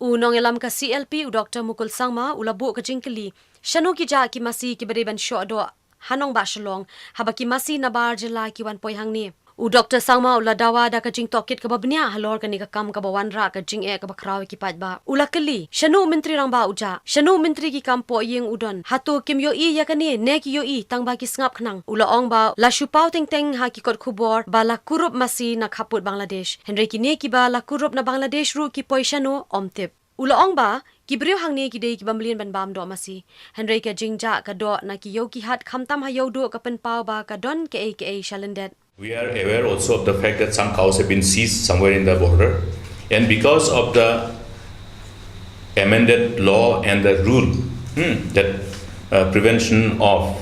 Unong elam ka CLP u Dr. Mukul Sangma ulabu ka jingkali shanu ki ja ki masi ki bereban shodo hanong ba shalong habaki masi nabar jela ki wan poi hangni u Dr. Sangma ula dawa da ka jing tokit ka babnya halor ka ni ka kam ka bawan ra ka jing e ka bakraw ki pat ba ulakali shanu menteri rang ba uja shanu menteri ki kam po yeng udon hatu kim yo I yakani ne ki yo I tang ba ki snap khnang ula ong ba la shupau teng teng ha ki kot khubor ba la kurup masi na khaput Bangladesh henry ki ne ki ba la kurup na Bangladesh ru ki poi shanu omtip ula ong ba kibriyo hangni ki dei ki bamlien ban bam do masi henry ka jingja ka do na ki yo ki hat khamtam ha yo do ka pen pau ba ka don ke a shalendet. We are aware also of the fact that some cows have been seized somewhere in the border, and because of the amended law and the rule that prevention of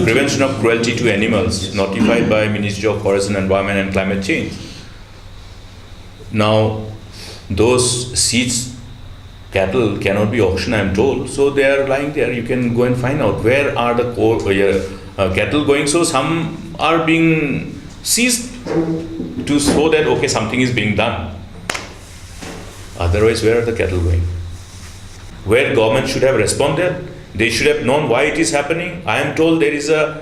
prevention of cruelty to animals notified by Ministry of Forest and Environment and Climate Change. Now, those seized cattle cannot be auctioned, I am told, so they are lying there. You can go and find out where are the cattle going. So some are being seized to show that okay, something is being done. Otherwise, where are the cattle going? Where government should have responded, they should have known why it is happening. I am told there is a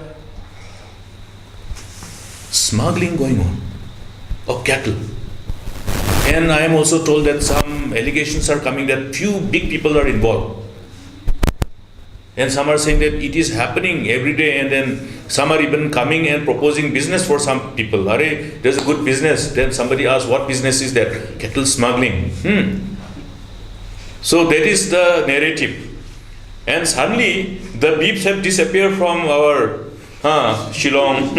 smuggling going on of cattle. And I am also told that some allegations are coming that few big people are involved. And some are saying that it is happening every day, and then some are even coming and proposing business for some people. Arey, there's a good business. Then somebody asks, what business is that? Cattle smuggling. So that is the narrative. And suddenly the beeps have disappeared from our Shillong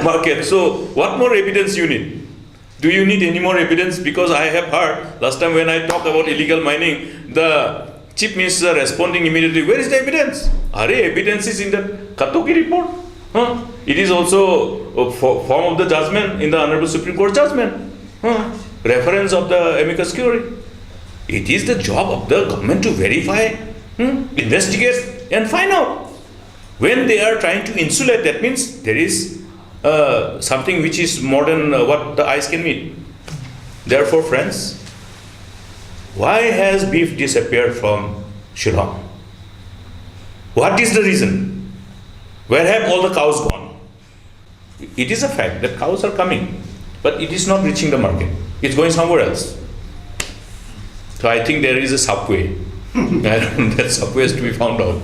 market. So what more evidence you need? Do you need any more evidence? Because I have heard last time when I talked about illegal mining, the Chief Minister responding immediately, where is the evidence? Evidence is in the Katoki report. It is also a form of the judgment in the Honorable Supreme Court judgment. Reference of the amicus curiae. It is the job of the government to verify, investigate and find out. When they are trying to insulate, that means there is something which is more than what the eyes can meet. Therefore, friends, why has beef disappeared from Shillong? What is the reason? Where have all the cows gone? It is a fact that cows are coming, but it is not reaching the market. It's going somewhere else. So I think there is a subway. That subway is to be found out.